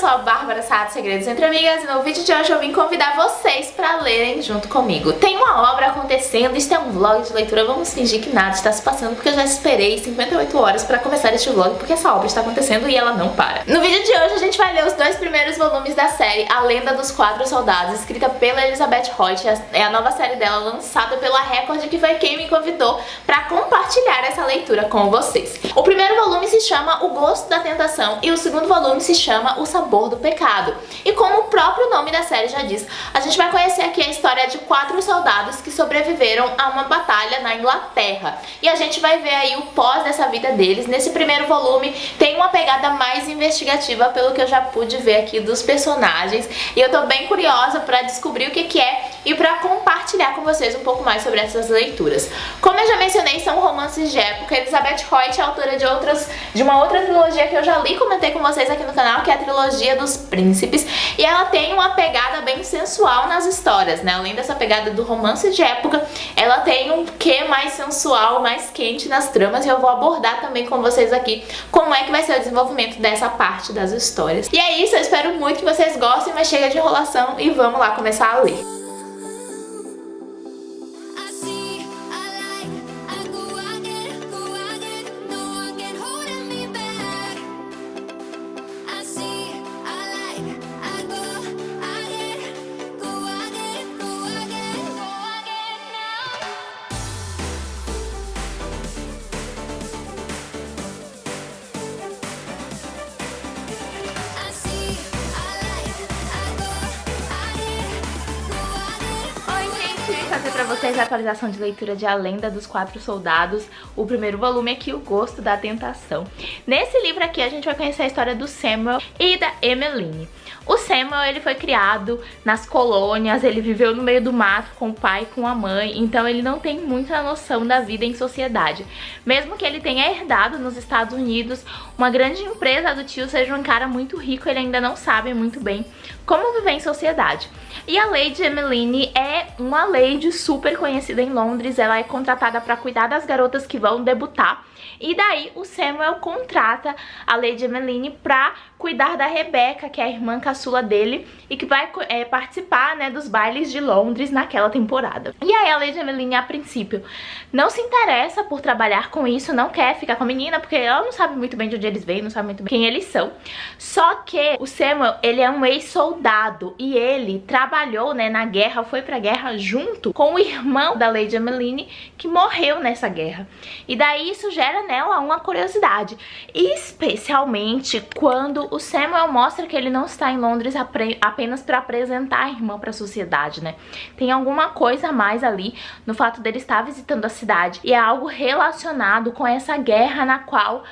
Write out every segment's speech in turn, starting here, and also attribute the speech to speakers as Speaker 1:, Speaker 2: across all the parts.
Speaker 1: sou a Bárbara Saad, Segredos Entre Amigas, e no vídeo de hoje eu vim convidar vocês pra lerem junto comigo. Tem uma obra acontecendo, isso é um vlog de leitura, vamos fingir que nada está se passando, porque eu já esperei 58 horas pra começar este vlog, porque essa obra está acontecendo e ela não para. No vídeo de hoje a gente vai ler os 2 primeiros volumes da série A Lenda dos Quatro Soldados, escrita pela Elizabeth Hoyt. É a nova série dela, lançada pela Record, que foi quem me convidou pra compartilhar essa leitura com vocês. O primeiro volume se chama O Gosto da Tentação e o segundo volume se chama O Sabor do Pecado. E como o próprio nome da série já diz, a gente vai conhecer aqui a história de 4 soldados que sobreviveram a uma batalha na Inglaterra. E a gente vai ver aí o pós dessa vida deles. Nesse primeiro volume tem uma pegada mais investigativa, pelo que eu já pude ver aqui dos personagens. E eu tô bem curiosa pra descobrir o que é e pra compartilhar com vocês um pouco mais sobre essas leituras. Como eu já mencionei, são romances de época. Elizabeth Hoyt é autora de uma outra trilogia que eu já li e comentei com vocês aqui no canal, que é a trilogia dos Príncipes, e ela tem uma pegada bem sensual nas histórias, né? Além dessa pegada do romance de época, ela tem um quê mais sensual, mais quente nas tramas, e eu vou abordar também com vocês aqui como é que vai ser o desenvolvimento dessa parte das histórias. E é isso, eu espero muito que vocês gostem, mas chega de enrolação e vamos lá começar a ler. Trazer pra vocês a atualização de leitura de A Lenda dos Quatro Soldados, o primeiro volume aqui, O Gosto da Tentação. Nesse livro aqui a gente vai conhecer a história do Samuel e da Emmeline. O Samuel, ele foi criado nas colônias, ele viveu no meio do mato com o pai e com a mãe, então ele não tem muita noção da vida em sociedade. Mesmo que ele tenha herdado nos Estados Unidos uma grande empresa do tio, seja um cara muito rico, ele ainda não sabe muito bem como viver em sociedade. E a Lady Emmeline é uma lady super conhecida em Londres, ela é contratada para cuidar das garotas que vão debutar. E daí o Samuel contrata a Lady Emmeline pra cuidar da Rebecca, que é a irmã caçula dele, e que vai participar, né, dos bailes de Londres naquela temporada. E aí a Lady Emmeline, a princípio, não se interessa por trabalhar com isso, não quer ficar com a menina, porque ela não sabe muito bem de onde eles vêm, não sabe muito bem quem eles são. Só que o Samuel, ele é um ex-soldado, e ele trabalhou, né, na guerra, foi pra guerra junto com o irmão da Lady Emmeline, que morreu nessa guerra. E daí isso gera nela uma curiosidade, especialmente quando o Samuel mostra que ele não está em Londres apenas para apresentar a irmã para a sociedade, né? Tem alguma coisa a mais ali no fato dele estar visitando a cidade, e é algo relacionado com essa guerra na qual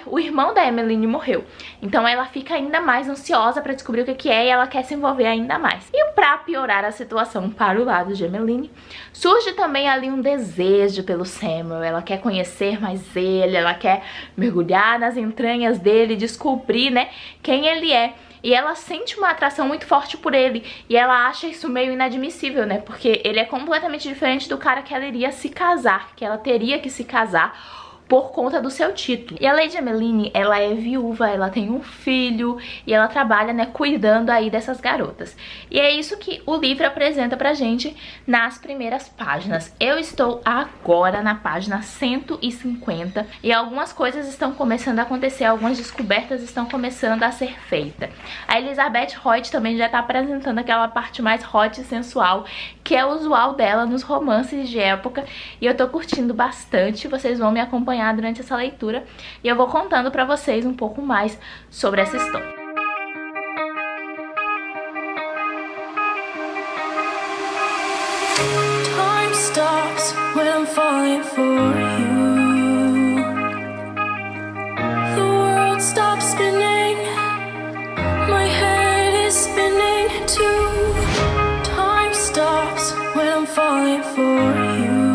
Speaker 1: o irmão da Emmeline morreu. Então ela fica ainda mais ansiosa para descobrir o que é, e ela quer se envolver ainda mais. E para piorar a situação para o lado de Emmeline, surge também ali um desejo pelo Samuel. Ela quer conhecer mais ele, ela quer mergulhar nas entranhas dele, descobrir, né, quem ele é. E ela sente uma atração muito forte por ele, e ela acha isso meio inadmissível, né, porque ele é completamente diferente do cara que ela iria se casar, que ela teria que se casar por conta do seu título. E a Lady Emmeline, ela é viúva, ela tem um filho e ela trabalha, né, cuidando aí dessas garotas. E é isso que o livro apresenta pra gente nas primeiras páginas. Eu estou agora na página 150 e algumas coisas estão começando a acontecer, algumas descobertas estão começando a ser feitas. A Elizabeth Hoyt também já tá apresentando aquela parte mais hot e sensual, que é usual dela nos romances de época, e eu tô curtindo bastante. Vocês vão me acompanhar durante essa leitura e eu vou contando pra vocês um pouco mais sobre essa história. Time stops when I'm falling for you. The world stops spinning. My head is spinning too. Time stops when I'm falling for you.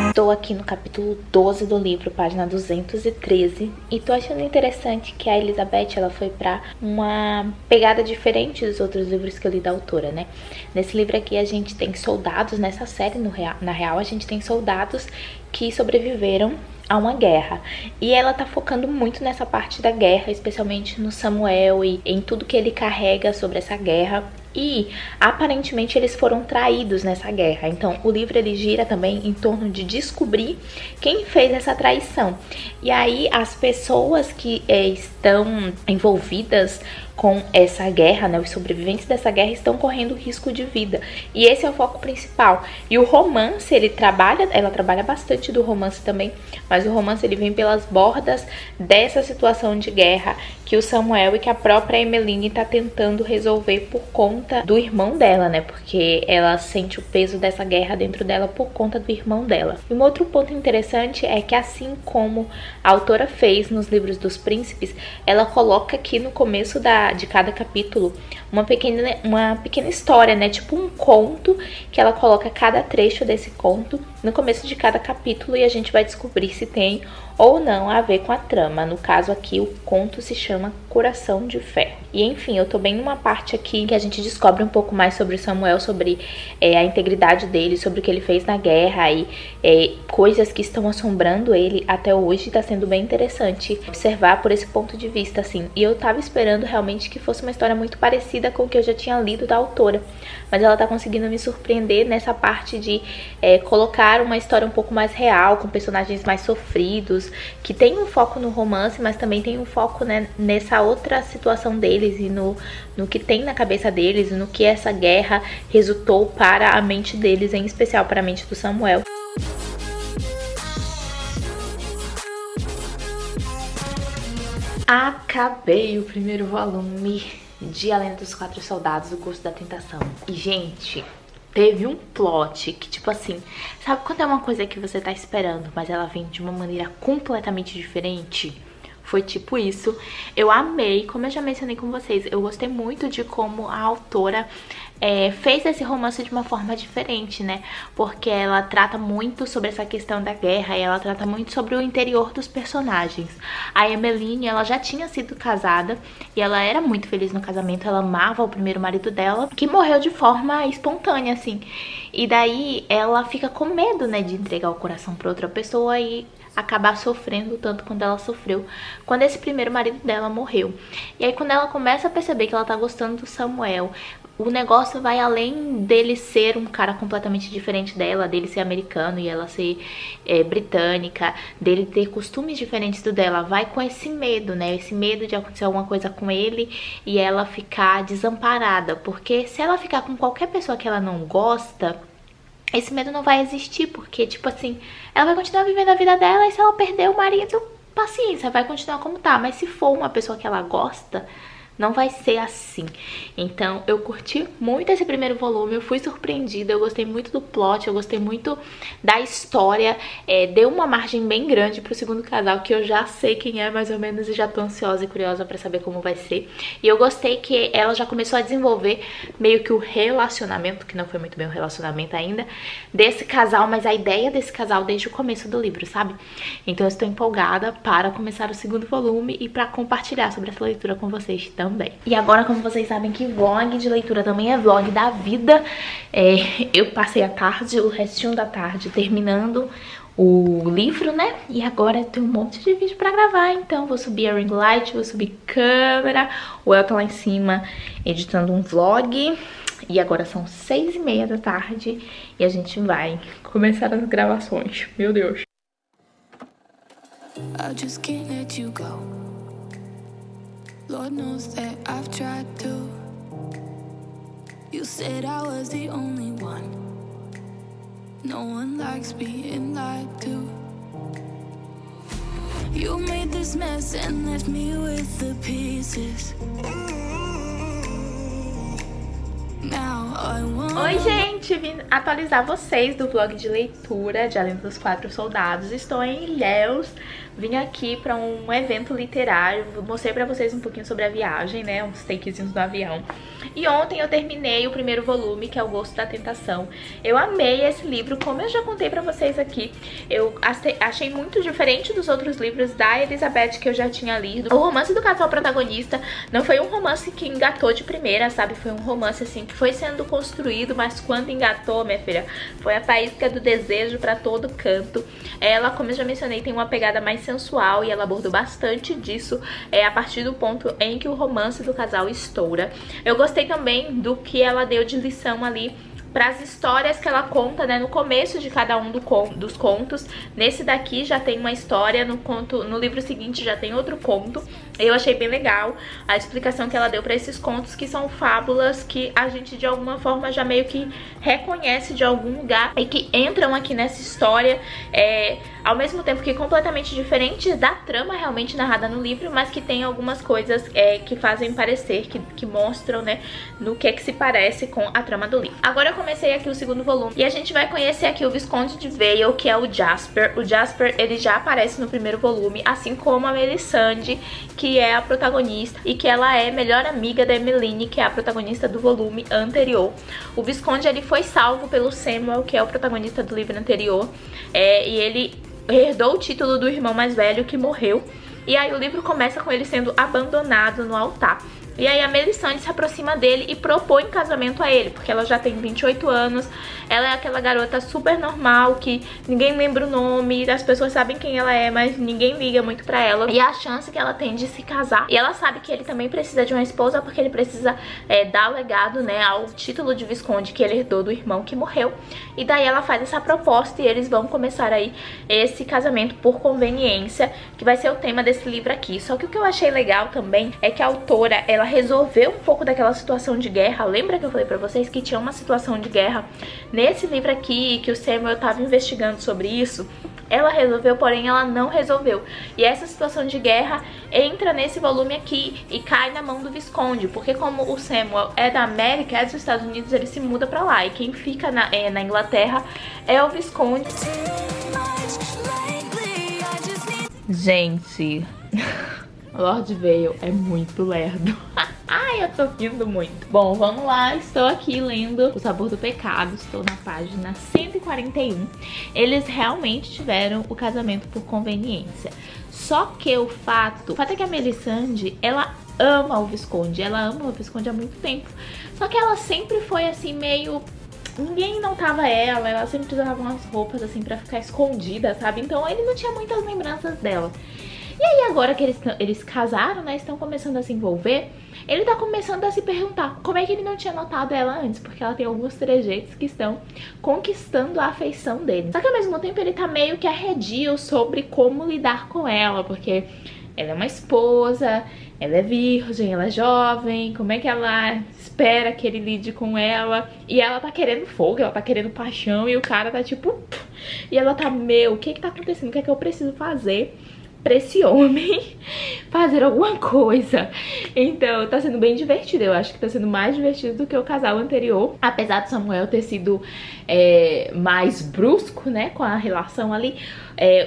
Speaker 1: Estou aqui no capítulo 12 do livro, página 213, e tô achando interessante que a Elizabeth, ela foi pra uma pegada diferente dos outros livros que eu li da autora, né? Nesse livro aqui a gente tem soldados, nessa série, na real, a gente tem soldados que sobreviveram a uma guerra. E ela tá focando muito nessa parte da guerra, especialmente no Samuel e em tudo que ele carrega sobre essa guerra. E aparentemente eles foram traídos nessa guerra. Então o livro ele gira também em torno de descobrir quem fez essa traição. E aí as pessoas que estão envolvidas com essa guerra, né, os sobreviventes dessa guerra estão correndo risco de vida. E esse é o foco principal. E o romance, ela trabalha bastante do romance também, mas o romance ele vem pelas bordas dessa situação de guerra que o Samuel e que a própria Emmeline tá tentando resolver por conta do irmão dela, né? Porque ela sente o peso dessa guerra dentro dela por conta do irmão dela. E um outro ponto interessante é que assim como a autora fez nos livros dos príncipes, ela coloca aqui no começo de cada capítulo uma pequena história, né? Tipo um conto que ela coloca cada trecho desse conto no começo de cada capítulo e a gente vai descobrir se tem ou não a ver com a trama. No caso aqui, o conto se chama Coração de Ferro. E enfim, eu tô bem numa parte aqui que a gente descobre um pouco mais sobre Samuel, sobre a integridade dele, sobre o que ele fez na guerra e coisas que estão assombrando ele até hoje. Tá sendo bem interessante observar por esse ponto de vista, assim. E eu tava esperando realmente que fosse uma história muito parecida com o que eu já tinha lido da autora. Mas ela tá conseguindo me surpreender nessa parte de colocar uma história um pouco mais real, com personagens mais sofridos, que tem um foco no romance, mas também tem um foco, né, nessa outra situação deles e no que tem na cabeça deles e no que essa guerra resultou para a mente deles, em especial para a mente do Samuel. Acabei o primeiro volume de A Lenda dos Quatro Soldados, O Gosto da Tentação. E, gente, teve um plot que, tipo assim, sabe quando é uma coisa que você tá esperando, mas ela vem de uma maneira completamente diferente? Foi tipo isso. Eu amei, como eu já mencionei com vocês, eu gostei muito de como a autora fez esse romance de uma forma diferente, né? Porque ela trata muito sobre essa questão da guerra e ela trata muito sobre o interior dos personagens. A Emmeline, ela já tinha sido casada e ela era muito feliz no casamento, ela amava o primeiro marido dela, que morreu de forma espontânea, assim. E daí ela fica com medo, né, de entregar o coração pra outra pessoa e acabar sofrendo tanto quanto ela sofreu quando esse primeiro marido dela morreu. E aí quando ela começa a perceber que ela tá gostando do Samuel, o negócio vai além dele ser um cara completamente diferente dela, dele ser americano e ela ser britânica, dele ter costumes diferentes do dela, vai com esse medo, né? Esse medo de acontecer alguma coisa com ele e ela ficar desamparada, porque se ela ficar com qualquer pessoa que ela não gosta, esse medo não vai existir, porque, tipo assim, ela vai continuar vivendo a vida dela e se ela perder o marido, paciência, vai continuar como tá. Mas se for uma pessoa que ela gosta, não vai ser assim. Então eu curti muito esse primeiro volume, eu fui surpreendida, eu gostei muito do plot, eu gostei muito da história. Deu uma margem bem grande pro segundo casal, que eu já sei quem é mais ou menos e já tô ansiosa e curiosa pra saber como vai ser. E eu gostei que ela já começou a desenvolver meio que o relacionamento, que não foi muito bem um relacionamento ainda, desse casal, mas a ideia desse casal desde o começo do livro, sabe? Então eu estou empolgada para começar o segundo volume e pra compartilhar sobre essa leitura com vocês também. E agora, como vocês sabem que vlog de leitura também é vlog da vida, eu passei a tarde, o restinho da tarde, terminando o livro, né? E agora eu tenho um monte de vídeo pra gravar, então vou subir a ring light, vou subir câmera, o El tá lá em cima editando um vlog. E agora são 6h30 da tarde e a gente vai começar as gravações. Meu Deus. I just can't let you go. Lord knows that I've tried to. You said I was the only one. No one likes being lied to. You made this mess and left me with the pieces. Now I want... Oi, gente! Vim atualizar vocês do vlog de leitura de A Lenda dos Quatro Soldados. Estou em Ilhéus. Vim aqui para um evento literário, mostrei para vocês um pouquinho sobre a viagem, né, uns takezinhos do avião. E ontem eu terminei o primeiro volume, que é O Gosto da Tentação. Eu amei esse livro, como eu já contei pra vocês aqui. Eu achei muito diferente dos outros livros da Elizabeth que eu já tinha lido. O romance do casal protagonista não foi um romance que engatou de primeira, sabe? Foi um romance, assim, que foi sendo construído, mas quando engatou, minha filha, foi a faísca do desejo pra todo canto. Ela, como eu já mencionei, tem uma pegada mais sensual e ela abordou bastante disso a partir do ponto em que o romance do casal estoura. Eu gostei também do que ela deu de lição ali para as histórias que ela conta, né, no começo de cada um dos contos. Nesse daqui já tem uma história, no livro seguinte já tem outro conto. Eu achei bem legal a explicação que ela deu para esses contos, que são fábulas que a gente de alguma forma já meio que reconhece de algum lugar e que entram aqui nessa história, ao mesmo tempo que completamente diferentes da trama realmente narrada no livro, mas que tem algumas coisas que fazem parecer, que mostram, né, no que se parece com a trama do livro. Agora eu comecei aqui o segundo volume e a gente vai conhecer aqui o Visconde de Vale, que é o Jasper. O Jasper, ele já aparece no primeiro volume, assim como a Melisande, que é a protagonista e que ela é melhor amiga da Emmeline, que é a protagonista do volume anterior. O Visconde, ele foi salvo pelo Samuel, que é o protagonista do livro anterior, e ele herdou o título do irmão mais velho que morreu. E aí o livro começa com ele sendo abandonado no altar. E aí a Melisande se aproxima dele e propõe casamento a ele, porque ela já tem 28 anos, ela é aquela garota super normal, que ninguém lembra o nome, as pessoas sabem quem ela é, mas ninguém liga muito pra ela. E a chance que ela tem de se casar, e ela sabe que ele também precisa de uma esposa, porque ele precisa dar legado, né, ao título de Visconde que ele herdou do irmão que morreu. E daí ela faz essa proposta e eles vão começar aí esse casamento por conveniência, que vai ser o tema desse livro aqui. Só que o que eu achei legal também é que a autora, ela resolveu um pouco daquela situação de guerra. Lembra que eu falei pra vocês que tinha uma situação de guerra nesse livro aqui, que o Samuel tava investigando sobre isso? Ela resolveu, porém ela não resolveu. E essa situação de guerra entra nesse volume aqui e cai na mão do Visconde, porque como o Samuel é da América, é dos Estados Unidos, ele se muda pra lá. E quem fica na Inglaterra é o Visconde. Gente... Lord Vale é muito lerdo. Ai, eu tô rindo muito. Bom, vamos lá. Estou aqui lendo O Sabor do Pecado. Estou na página 141. Eles realmente tiveram o casamento por conveniência. Só que o fato é que a Melisande, ela ama o Visconde. Ela ama o Visconde há muito tempo. Só que ela sempre foi assim, meio... Ninguém notava ela sempre usava umas roupas assim pra ficar escondida, sabe? Então ele não tinha muitas lembranças dela. E aí agora que eles casaram, né, estão começando a se envolver, ele tá começando a se perguntar como é que ele não tinha notado ela antes, porque ela tem alguns trejeitos que estão conquistando a afeição dele. Só que ao mesmo tempo ele tá meio que arredio sobre como lidar com ela, porque ela é uma esposa, ela é virgem, ela é jovem, como é que ela espera que ele lide com ela? E ela tá querendo fogo, ela tá querendo paixão, e o cara tá tipo... E ela tá, o que tá acontecendo? O que é que eu preciso fazer pra esse homem fazer alguma coisa? Então tá sendo bem divertido. Eu acho que tá sendo mais divertido do que o casal anterior, apesar do Samuel ter sido mais brusco, né, com a relação ali.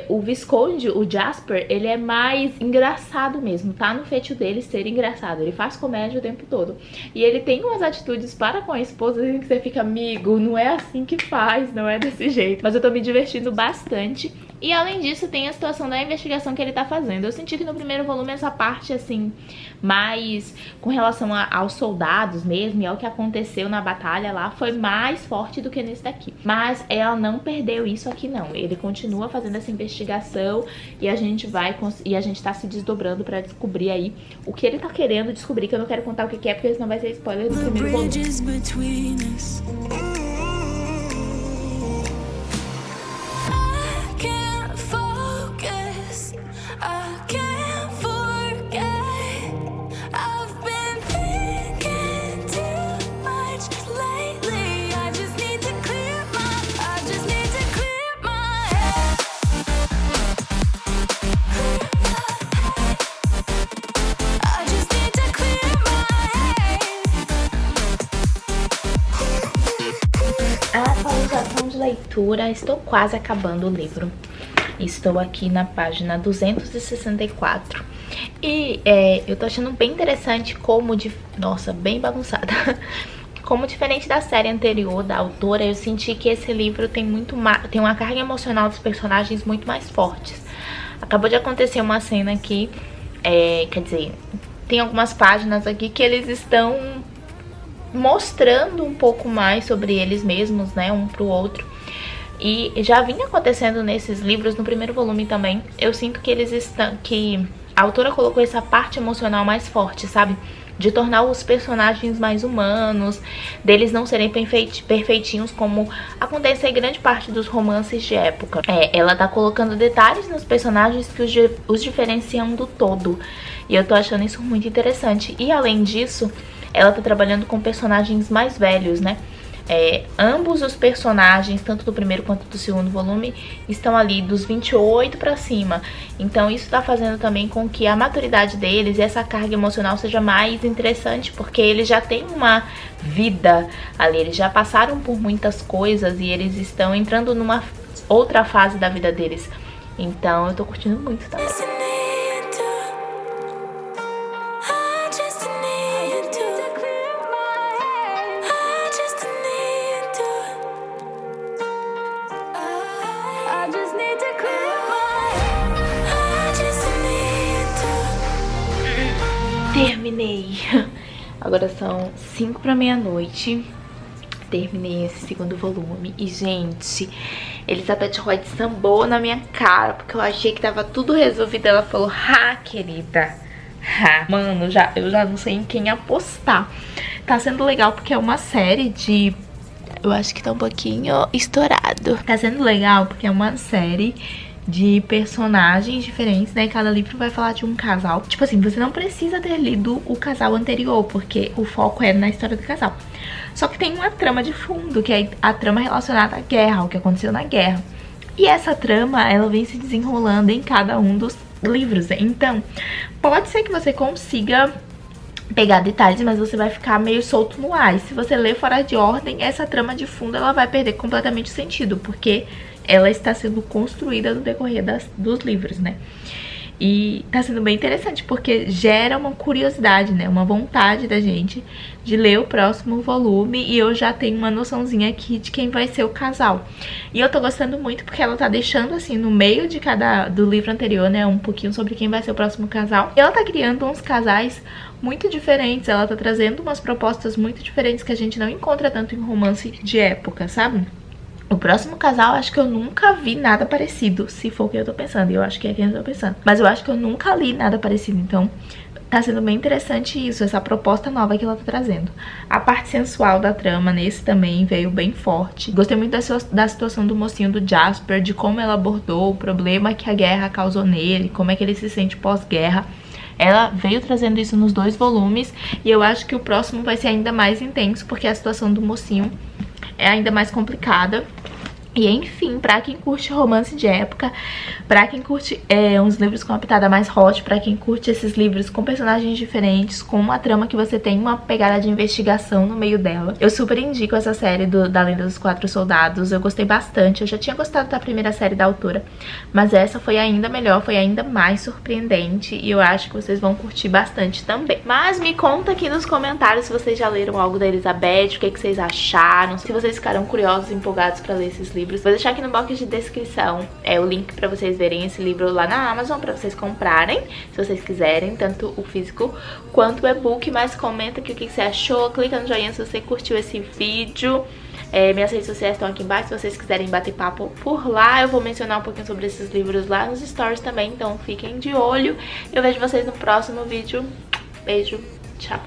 Speaker 1: O Visconde, o Jasper, ele é mais engraçado mesmo, tá no feitio dele ser engraçado. Ele faz comédia o tempo todo. E ele tem umas atitudes para com a esposa que você fica, amigo, não é assim que faz, não é desse jeito. Mas eu tô me divertindo bastante. E além disso tem a situação da investigação que ele tá fazendo. Eu senti que no primeiro volume essa parte assim, mais com relação aos soldados mesmo e ao que aconteceu na batalha lá, foi mais forte do que nesse daqui. Mas ela não perdeu isso aqui não. Ele continua fazendo essa investigação e a gente tá se desdobrando pra descobrir aí o que ele tá querendo descobrir, que eu não quero contar o que é, porque senão vai ser spoiler do primeiro volume. Leitura, estou quase acabando o livro. Estou aqui na página 264 e eu tô achando bem interessante como nossa, bem bagunçada. Como diferente da série anterior da autora, eu senti que esse livro tem uma carga emocional dos personagens muito mais fortes. Acabou de acontecer uma cena aqui, quer dizer, tem algumas páginas aqui que eles estão mostrando um pouco mais sobre eles mesmos, né, um pro outro. E já vinha acontecendo nesses livros, no primeiro volume também. Eu sinto que eles estão, que a autora colocou essa parte emocional mais forte, sabe? De tornar os personagens mais humanos, deles não serem perfeitinhos como acontece em grande parte dos romances de época. Ela tá colocando detalhes nos personagens que os diferenciam do todo. E eu tô achando isso muito interessante. E além disso, ela tá trabalhando com personagens mais velhos, né? Ambos os personagens, tanto do primeiro quanto do segundo volume, estão ali dos 28 pra cima. Então isso tá fazendo também com que a maturidade deles e essa carga emocional seja mais interessante, porque eles já têm uma vida ali, eles já passaram por muitas coisas e eles estão entrando numa outra fase da vida deles. Então eu tô curtindo muito também. Terminei. Agora são 5 pra meia-noite. Terminei esse segundo volume. E, gente, Elizabeth Roy sambou na minha cara, porque eu achei que tava tudo resolvido. Ela falou, querida, mano, eu já não sei em quem apostar. Tá sendo legal porque é uma série de... Eu acho que tá um pouquinho estourado. Tá sendo legal porque é uma série de personagens diferentes, né? Cada livro vai falar de um casal. Tipo assim, você não precisa ter lido o casal anterior, porque o foco é na história do casal. Só que tem uma trama de fundo, que é a trama relacionada à guerra, ao que aconteceu na guerra. E essa trama, ela vem se desenrolando em cada um dos livros. Então, pode ser que você consiga pegar detalhes, mas você vai ficar meio solto no ar. E se você ler fora de ordem, essa trama de fundo, ela vai perder completamente o sentido, porque ela está sendo construída no decorrer dos livros, né? E tá sendo bem interessante, porque gera uma curiosidade, né? Uma vontade da gente de ler o próximo volume. E eu já tenho uma noçãozinha aqui de quem vai ser o casal. E eu tô gostando muito porque ela tá deixando, assim, no meio de do livro anterior, né? Um pouquinho sobre quem vai ser o próximo casal. E ela tá criando uns casais muito diferentes. Ela tá trazendo umas propostas muito diferentes que a gente não encontra tanto em romance de época, sabe? O próximo casal, acho que eu nunca vi nada parecido, se for o que eu tô pensando. E eu acho que é quem eu tô pensando. Mas eu acho que eu nunca li nada parecido, então tá sendo bem interessante isso, essa proposta nova que ela tá trazendo. A parte sensual da trama nesse também veio bem forte. Gostei muito da situação do mocinho do Jasper, de como ela abordou o problema que a guerra causou nele, como é que ele se sente pós-guerra. Ela veio trazendo isso nos 2 volumes e eu acho que o próximo vai ser ainda mais intenso, porque a situação do mocinho é ainda mais complicada. E enfim, pra quem curte romance de época, pra quem curte uns livros com uma pitada mais hot, pra quem curte esses livros com personagens diferentes, com uma trama que você tem uma pegada de investigação no meio dela, eu super indico essa série da Lenda dos Quatro Soldados. Eu gostei bastante, eu já tinha gostado da primeira série da autora, mas essa foi ainda melhor, foi ainda mais surpreendente e eu acho que vocês vão curtir bastante também. Mas me conta aqui nos comentários se vocês já leram algo da Elizabeth, o que vocês acharam, se vocês ficaram curiosos e empolgados pra ler esses livros. Vou deixar aqui no box de descrição o link pra vocês verem esse livro lá na Amazon, pra vocês comprarem, se vocês quiserem, tanto o físico quanto o e-book. Mas comenta aqui o que você achou, clica no joinha se você curtiu esse vídeo. Minhas redes sociais estão aqui embaixo, se vocês quiserem bater papo por lá. Eu vou mencionar um pouquinho sobre esses livros lá nos stories também, então fiquem de olho. Eu vejo vocês no próximo vídeo. Beijo, tchau!